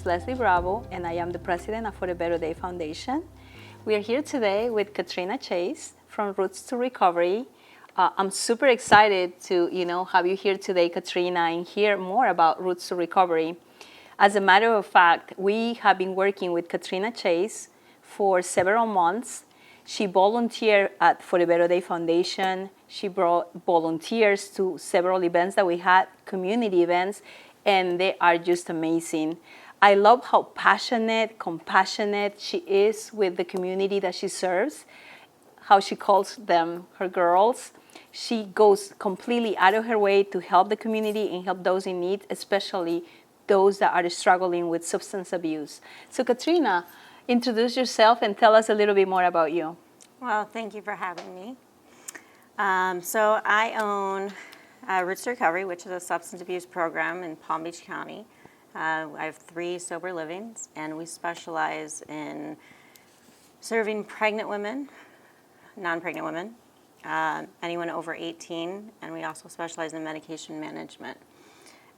Leslie Bravo, and I am the president of For a Better Day Foundation. We are here today with Katrina Chase from Roots to Recovery. I'm super excited to have you here today, Katrina, and hear more about Roots to Recovery. As a matter of fact, we have been working with Katrina Chase for several months. She volunteered at For a Better Day Foundation. She brought volunteers to several events that we had, community events, and they are just amazing. I love how passionate, compassionate she is with the community that she serves, how she calls them her girls. She goes completely out of her way to help the community and help those in need, especially those that are struggling with substance abuse. So Katrina, introduce yourself and tell us a little bit more about you. Well, thank you for having me. So I own Roots to Recovery, which is a substance abuse program in Palm Beach County. I have 3 sober livings, and we specialize in serving pregnant women, non-pregnant women, anyone over 18, and we also specialize in medication management.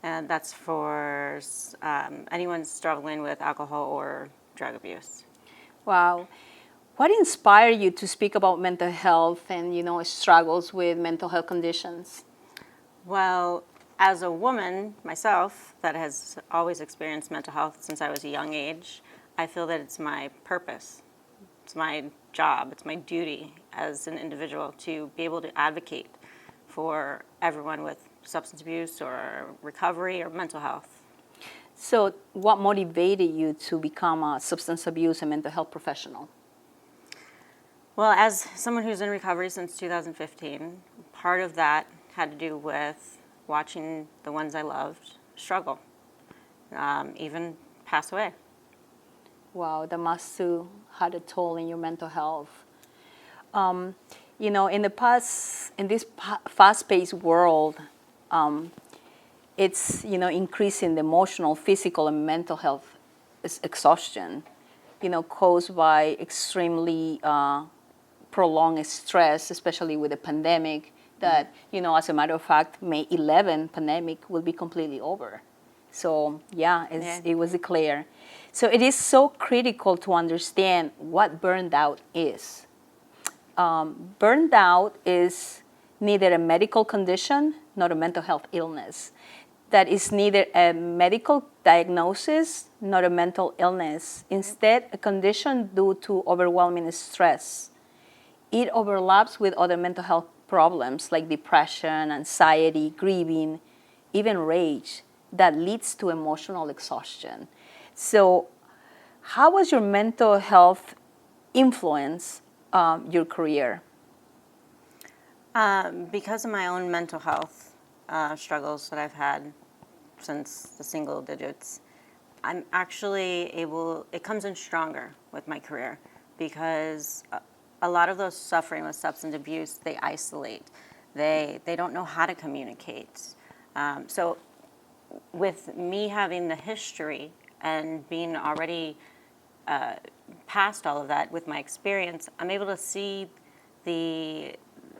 And that's for anyone struggling with alcohol or drug abuse. Wow. What inspired you to speak about mental health and, struggles with mental health conditions? Well, as a woman myself that has always experienced mental health since I was a young age, I feel that it's my purpose. It's my job. It's my duty as an individual to be able to advocate for everyone with substance abuse or recovery or mental health. So what motivated you to become a substance abuse and mental health professional? Well, as someone who's in recovery since 2015, part of that had to do with watching the ones I loved struggle, even pass away. Wow, that must have had a toll in your mental health. In this fast-paced world, it's increasing the emotional, physical, and mental health exhaustion, caused by extremely prolonged stress, especially with the pandemic. That as a matter of fact, May 11 pandemic will be completely over. So it was declared. So it is so critical to understand what burnout is. Burnout is neither a medical condition nor a mental health illness. That is neither a medical diagnosis nor a mental illness. Instead, a condition due to overwhelming stress. It overlaps with other mental health problems like depression, anxiety, grieving, even rage that leads to emotional exhaustion. So how was your mental health influence your career? Because of my own mental health struggles that I've had since the single digits, I'm actually it comes in stronger with my career because a lot of those suffering with substance abuse, they isolate. They don't know how to communicate. So with me having the history and being already past all of that with my experience, I'm able to see the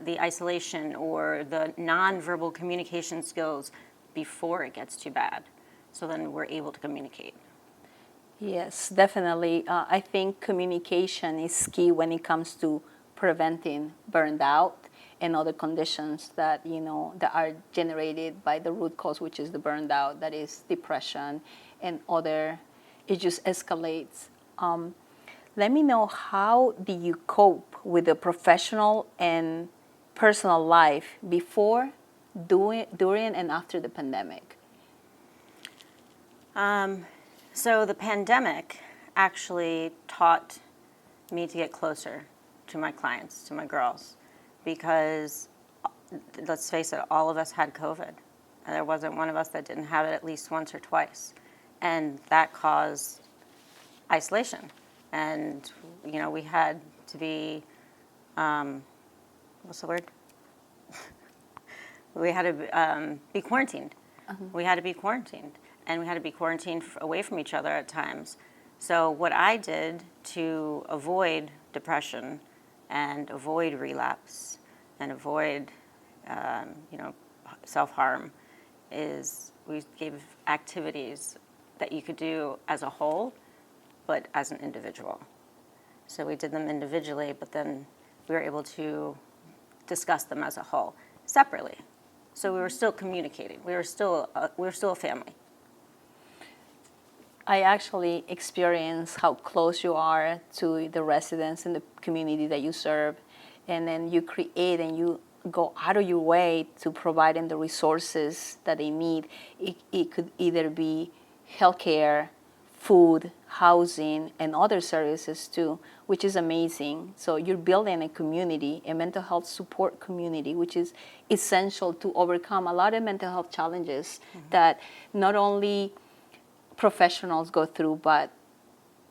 isolation or the nonverbal communication skills before it gets too bad. So then we're able to communicate. Yes, definitely. I think communication is key when it comes to preventing burnout and other conditions that that are generated by the root cause, which is the burnout, that is depression and other. It just escalates. Let me know, how do you cope with the professional and personal life before, during, and after the pandemic? So the pandemic actually taught me to get closer to my clients, to my girls, because let's face it, all of us had COVID. And there wasn't one of us that didn't have it at least once or twice. And that caused isolation. And, we had to be, what's the word? We had to be quarantined. We had to be quarantined. And we had to be quarantined away from each other at times. So what I did to avoid depression and avoid relapse and avoid, self-harm is we gave activities that you could do as a whole, but as an individual. So we did them individually, but then we were able to discuss them as a whole, separately. So we were still communicating. We were still a family. I actually experience how close you are to the residents in the community that you serve, and then you create and you go out of your way to provide them the resources that they need. It could either be healthcare, food, housing, and other services too, which is amazing. So you're building a community, a mental health support community, which is essential to overcome a lot of mental health challenges that not only professionals go through, but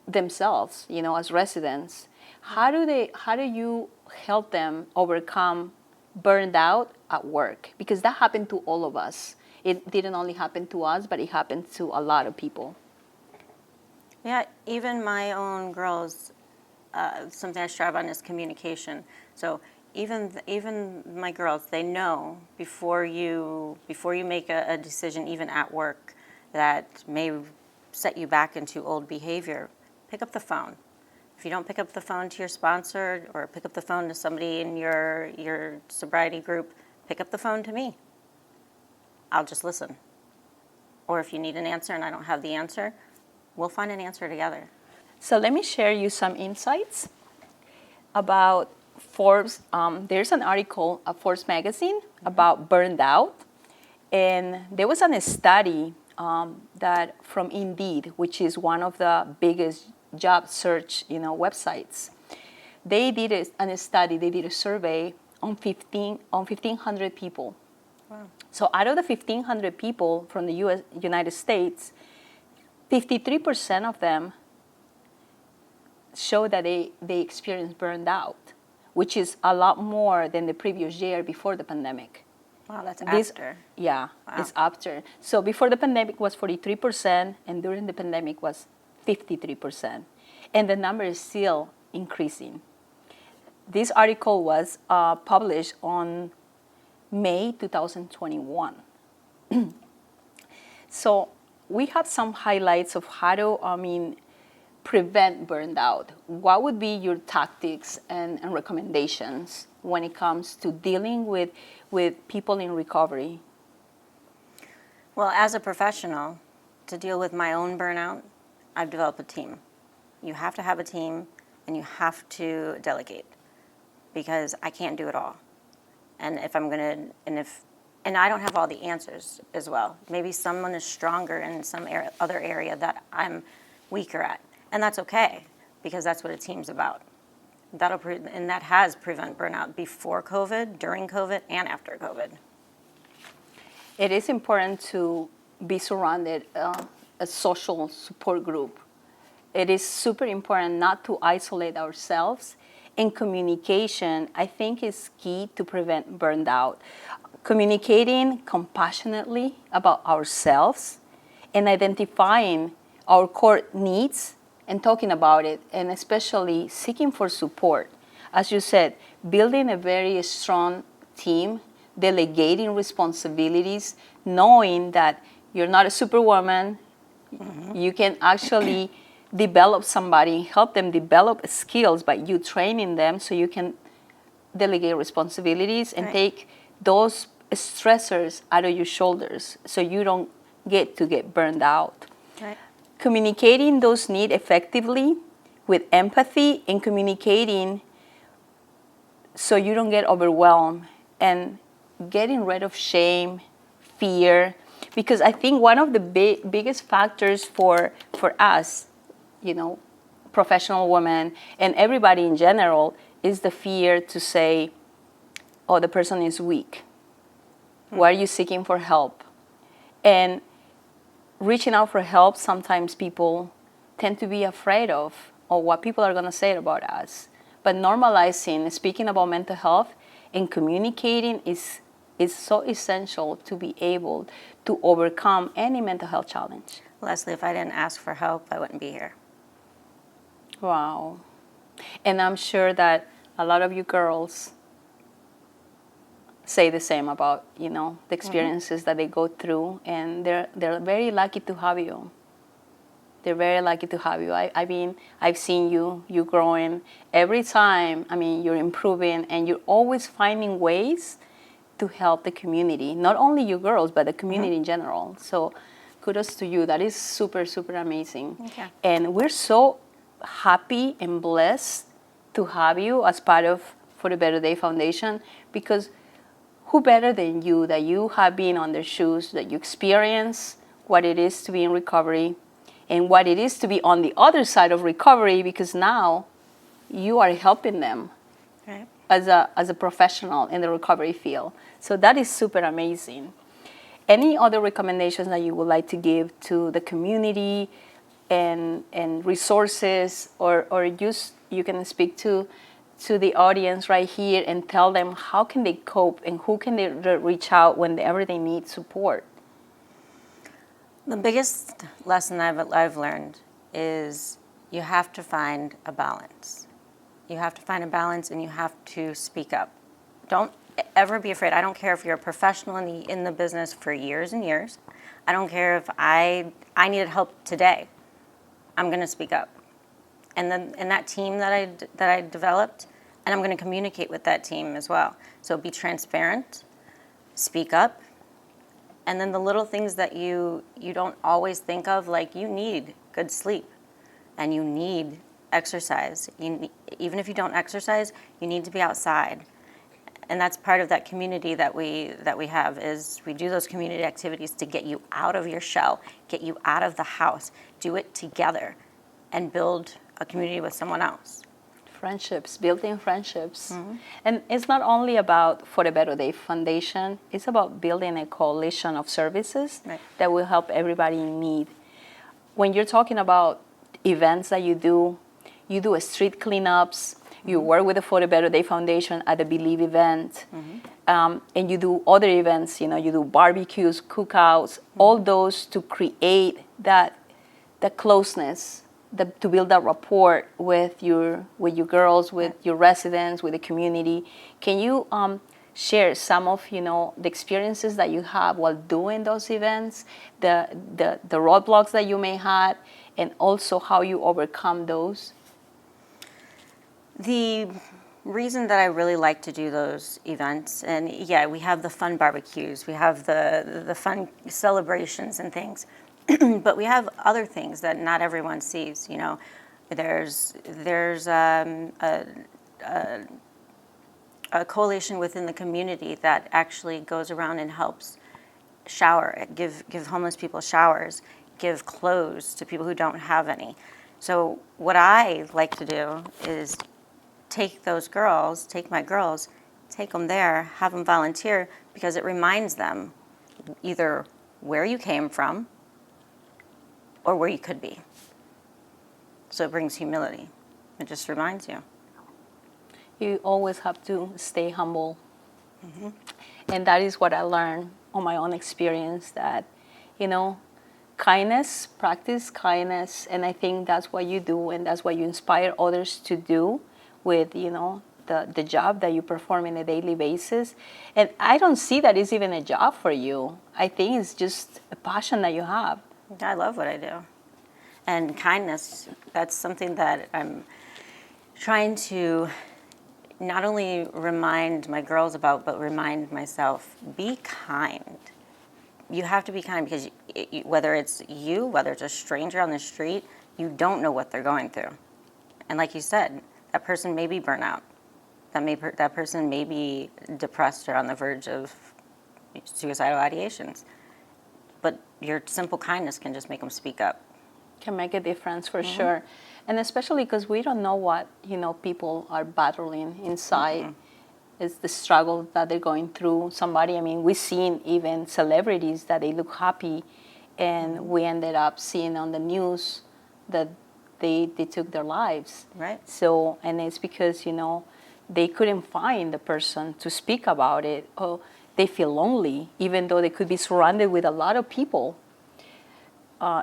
themselves, as residents. How do you help them overcome burned out at work? Because that happened to all of us. It didn't only happen to us, but it happened to a lot of people. Yeah, even my own girls, something I strive on is communication. So even my girls, they know before you make a decision, even at work, that may set you back into old behavior, pick up the phone. If you don't pick up the phone to your sponsor or pick up the phone to somebody in your sobriety group, pick up the phone to me. I'll just listen. Or if you need an answer and I don't have the answer, we'll find an answer together. So let me share you some insights about Forbes. There's an article of Forbes magazine about burned out, and there was a study that from Indeed, which is one of the biggest job search websites. They did a study. They did a survey on 1,500 people. Wow. So out of the 1,500 people from the United States, 53% of them show that they experienced burned out, which is a lot more than the previous year before the pandemic. Wow, that's after. Yeah, wow. It's after. So before the pandemic was 43%, and during the pandemic was 53%. And the number is still increasing. This article was published on May 2021. So we have some highlights of how to, prevent burnout. What would be your tactics and recommendations when it comes to dealing with people in recovery? Well, as a professional, to deal with my own burnout, I've developed a team. You have to have a team, and you have to delegate, because I can't do it all. And if I'm gonna, and I don't have all the answers as well. Maybe someone is stronger in some other area that I'm weaker at, and that's okay, because that's what a team's about. And that has prevented burnout before COVID, during COVID, and after COVID. It is important to be surrounded a social support group. It is super important not to isolate ourselves. And communication, I think, is key to prevent burnout. Communicating compassionately about ourselves and identifying our core needs and talking about it, and especially seeking for support. As you said, building a very strong team, delegating responsibilities, knowing that you're not a superwoman. You can actually develop somebody, help them develop skills by you training them, so you can delegate responsibilities and take those stressors out of your shoulders, so you don't get burned out. Right. Communicating those needs effectively with empathy, and communicating so you don't get overwhelmed, and getting rid of shame, fear, because I think one of the biggest factors for us, professional women and everybody in general, is the fear to say, oh, the person is weak. Why are you seeking for help? And reaching out for help, sometimes people tend to be afraid of what people are going to say about us. But normalizing, speaking about mental health and communicating is so essential to be able to overcome any mental health challenge. Leslie, if I didn't ask for help, I wouldn't be here. Wow. And I'm sure that a lot of you girls say the same about, the experiences that they go through, and they're very lucky to have you. They're very lucky to have you. I've seen you growing every time. I mean, you're improving, and you're always finding ways to help the community, not only you girls, but the community in general. So kudos to you. That is super, super amazing. Okay. And we're so happy and blessed to have you as part of For the Better Day Foundation, because who better than you, that you have been on their shoes, that you experience what it is to be in recovery and what it is to be on the other side of recovery, because now you are helping them Right. as a professional in the recovery field. So that is super amazing. Any other recommendations that you would like to give to the community and resources, or just you can speak to the audience right here and tell them how can they cope and who can they reach out whenever they need support? The biggest lesson I've learned is you have to find a balance. You have to find a balance, and you have to speak up. Don't ever be afraid. I don't care if you're a professional in the business for years and years. I don't care if I needed help today. I'm going to speak up. And then in that team that I developed, and I'm going to communicate with that team as well. So be transparent, speak up, and then the little things that you don't always think of, like you need good sleep, and you need exercise. Even if you don't exercise, you need to be outside. And that's part of that community that we have, is we do those community activities to get you out of your shell, get you out of the house, do it together, and build a community with someone else. Friendships, building friendships. And it's not only about For the Better Day Foundation, it's about building a coalition of services that will help everybody in need. When you're talking about events that you do street cleanups, you work with the For the Better Day Foundation at the Believe event, and you do other events, you do barbecues, cookouts, all those to create that closeness, to build that rapport with your girls, with your residents, with the community. Can you share some of the experiences that you have while doing those events, the roadblocks that you may have, and also how you overcome those? The reason that I really like to do those events, and yeah, we have the fun barbecues, we have the fun celebrations and things, but we have other things that not everyone sees. There's a coalition within the community that actually goes around and helps give homeless people showers, give clothes to people who don't have any. So what I like to do is take my girls, take them there, have them volunteer, because it reminds them either where you came from or where you could be. So it brings humility. It just reminds you. You always have to stay humble. And that is what I learned on my own experience, that, practice kindness, and I think that's what you do, and that's what you inspire others to do with, the job that you perform on a daily basis. And I don't see that it's even a job for you. I think it's just a passion that you have. I love what I do. And kindness, that's something that I'm trying to not only remind my girls about, but remind myself. Be kind. You have to be kind, because whether it's you, whether it's a stranger on the street, you don't know what they're going through. And like you said, that person may be burnout. That person may be depressed or on the verge of suicidal ideations. But your simple kindness can just make them speak up. Can make a difference for sure. And especially because we don't know what, people are battling inside. It's the struggle that they're going through. We've seen even celebrities that they look happy, and we ended up seeing on the news that they took their lives. Right. So, and it's because, they couldn't find the person to speak about it, or they feel lonely, even though they could be surrounded with a lot of people.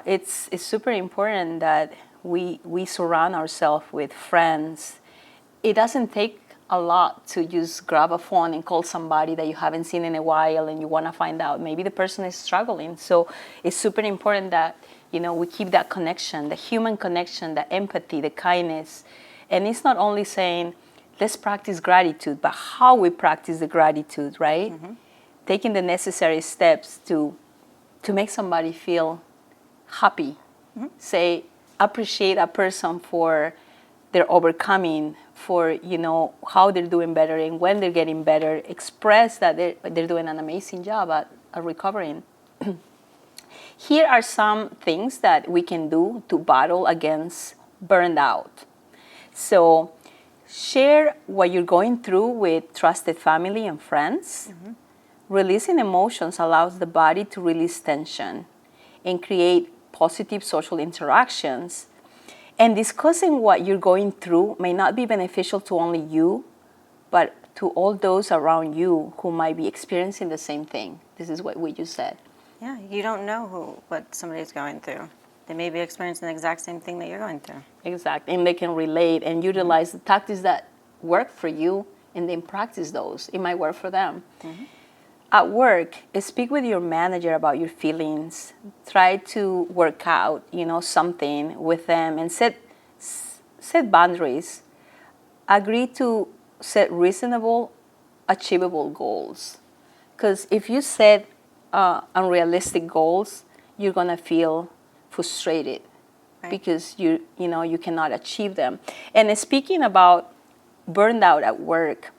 It's super important that we surround ourselves with friends. It doesn't take a lot to just grab a phone and call somebody that you haven't seen in a while, and you want to find out maybe the person is struggling. So it's super important that we keep that connection, the human connection, the empathy, the kindness. And it's not only saying, let's practice gratitude, but how we practice the gratitude, right? Taking the necessary steps to make somebody feel happy. Say, appreciate a person for their overcoming, for how they're doing better and when they're getting better. Express that they're doing an amazing job at recovering. Here are some things that we can do to battle against burnout. So share what you're going through with trusted family and friends. Releasing emotions allows the body to release tension and create positive social interactions. And discussing what you're going through may not be beneficial to only you, but to all those around you who might be experiencing the same thing. This is what we just said. Yeah, you don't know what somebody's going through. They may be experiencing the exact same thing that you're going through. Exactly, and they can relate and utilize the tactics that work for you and then practice those. It might work for them. At work, speak with your manager about your feelings. Try to work out, something with them and set boundaries. Agree to set reasonable, achievable goals. Because if you set unrealistic goals, you're gonna feel frustrated because you cannot achieve them. And speaking about burnout at work,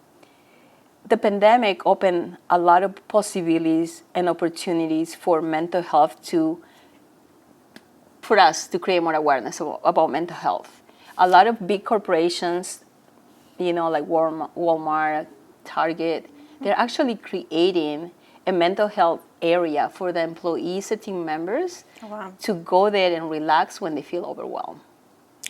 the pandemic opened a lot of possibilities and opportunities for mental health for us to create more awareness about mental health. A lot of big corporations, like Walmart, Target, they're actually creating a mental health area for the employees and team members to go there and relax when they feel overwhelmed.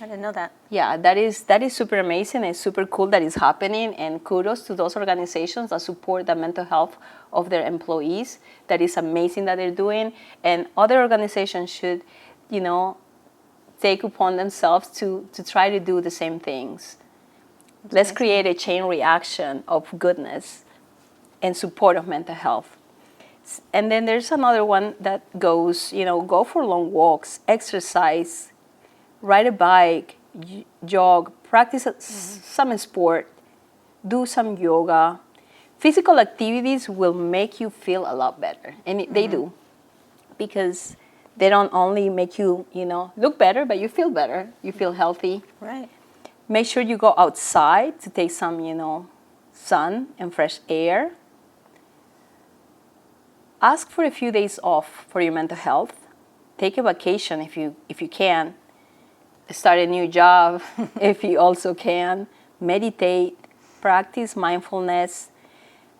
I didn't know that. Yeah, that is super amazing and super cool that is happening, and kudos to those organizations that support the mental health of their employees. That is amazing that they're doing, and other organizations should, take upon themselves to try to do the same things. Let's create a chain reaction of goodness and support of mental health. And then there's another one that goes, go for long walks, exercise, ride a bike, jog, practice some sport, do some yoga. Physical activities will make you feel a lot better, and they do, because they don't only make you, look better, but you feel better. You feel healthy. Right. Make sure you go outside to take some, sun and fresh air. Ask for a few days off for your mental health. Take a vacation if you can. Start a new job if you also can. Meditate. Practice mindfulness.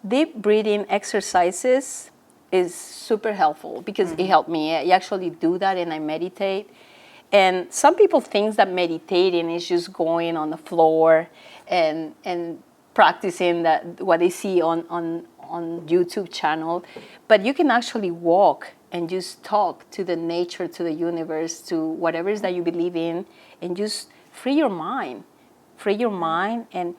Deep breathing exercises is super helpful because it helped me. I actually do that and I meditate. And some people think that meditating is just going on the floor and practicing what they see on YouTube channel. But you can actually walk and just talk to the nature, to the universe, to whatever it is that you believe in, and just free your mind. Free your mind, and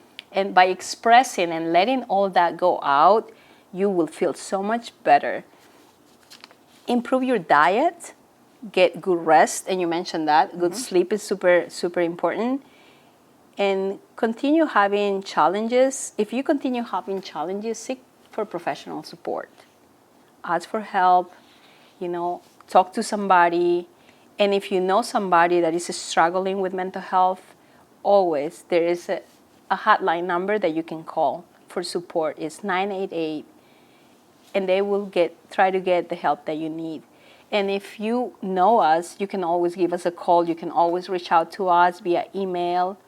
by expressing and letting all that go out, you will feel so much better. Improve your diet, get good rest, and you mentioned that. Good sleep is super, super important. And continue having challenges. If you continue having challenges, seek for professional support. Ask for help, talk to somebody. And if you know somebody that is struggling with mental health, always there is a hotline number that you can call for support. It's 988, and they will try to get the help that you need. And if you know us, you can always give us a call. You can always reach out to us via email,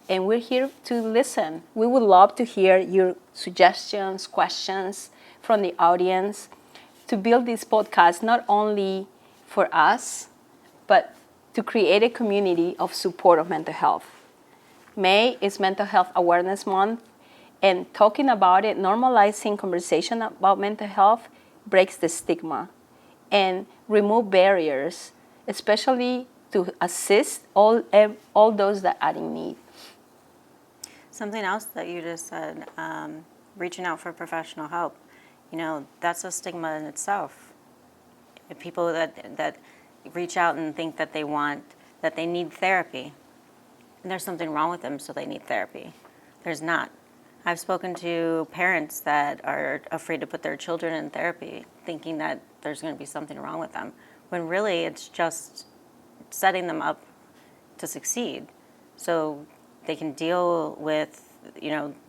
and we're here to listen. We would love to hear your suggestions, questions from the audience to build this podcast not only for us, but to create a community of support of mental health. May is Mental Health Awareness Month, and talking about it, normalizing conversation about mental health breaks the stigma and remove barriers, especially to assist all those that are in need. Something else that you just said, reaching out for professional help, that's a stigma in itself. People that reach out and think that they need therapy. And there's something wrong with them, so they need therapy. There's not. I've spoken to parents that are afraid to put their children in therapy, thinking that there's going to be something wrong with them, when really it's just setting them up to succeed, so they can deal with,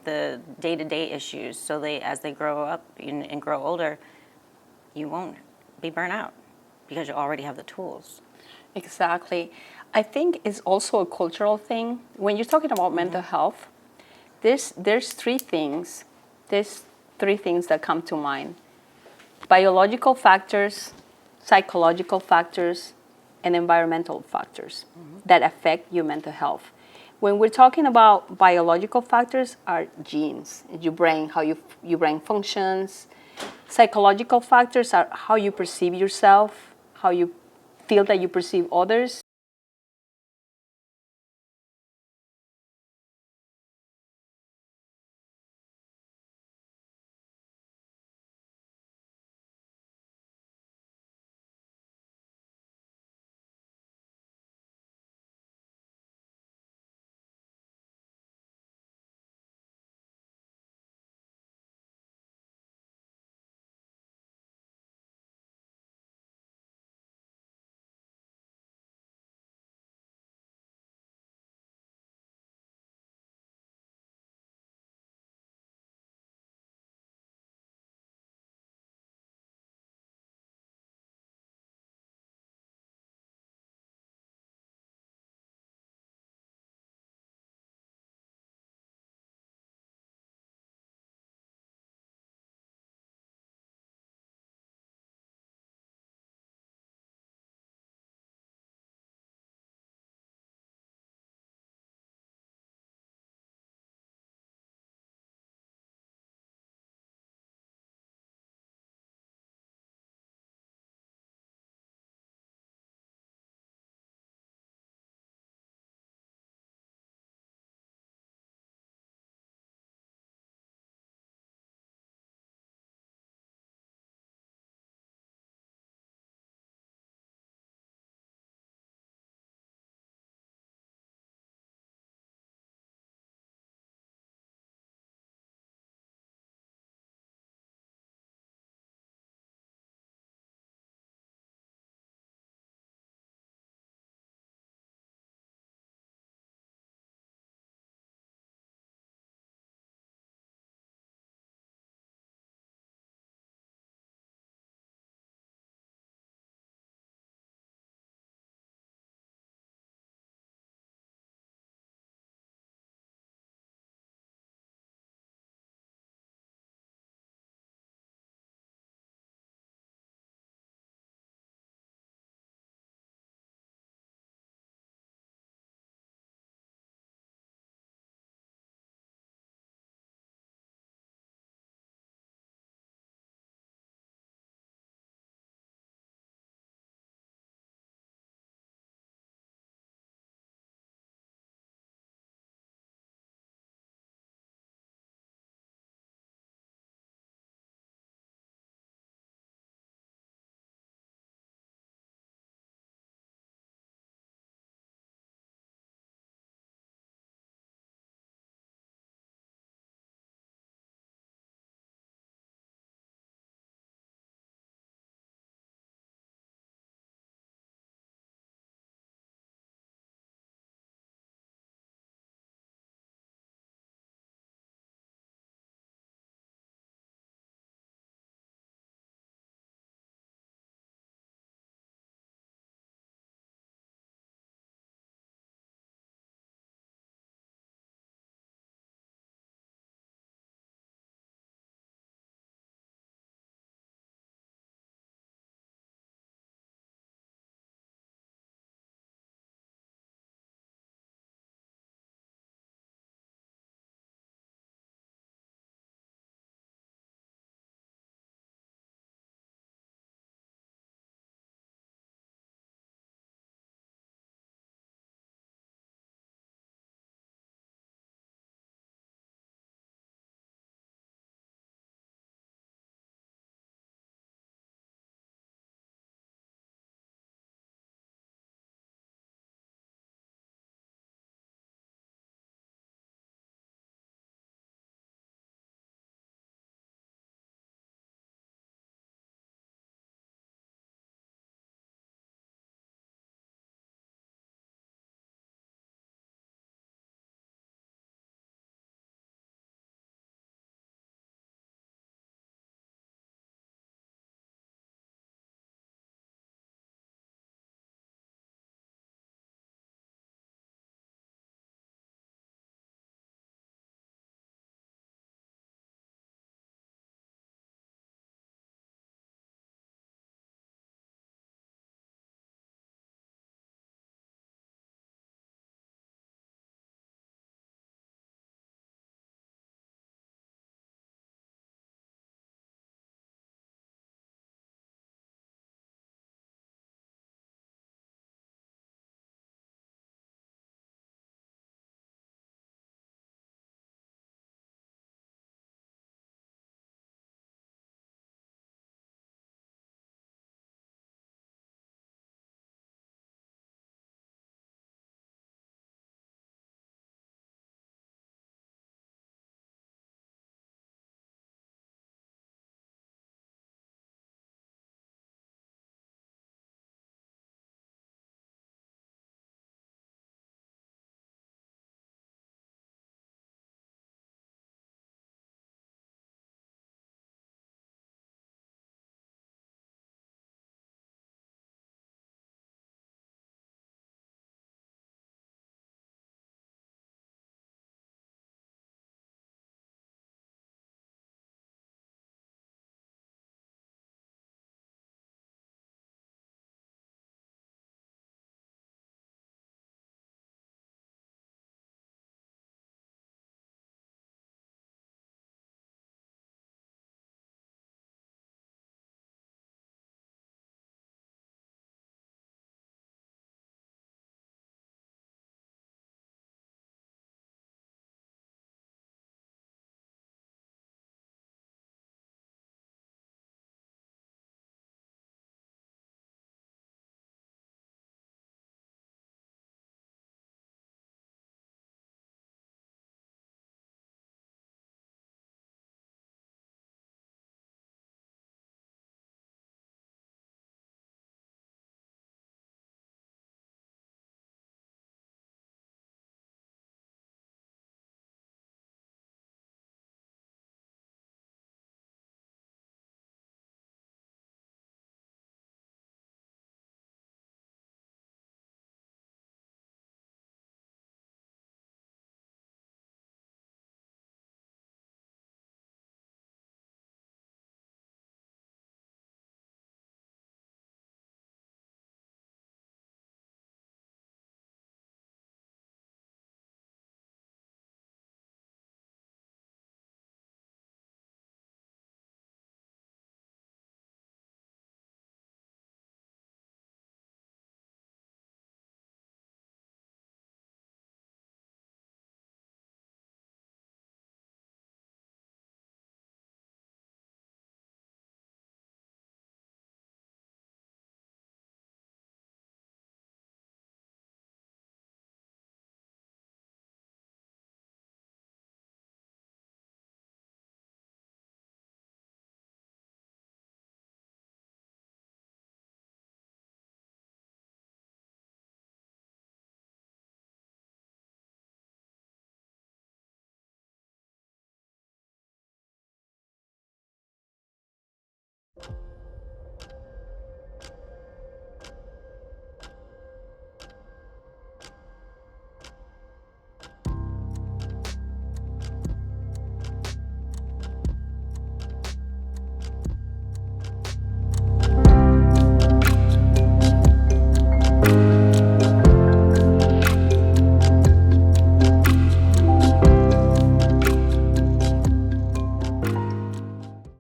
the day-to-day issues. So as they grow up and grow older, you won't be burnt out because you already have the tools. Exactly. I think it's also a cultural thing. When you're talking about mental health, there's three things. There's three things that come to mind: biological factors, psychological factors, and environmental factors that affect your mental health. When we're talking about biological factors, are genes, your brain, how your brain functions. Psychological factors are how you perceive yourself, how you feel that you perceive others.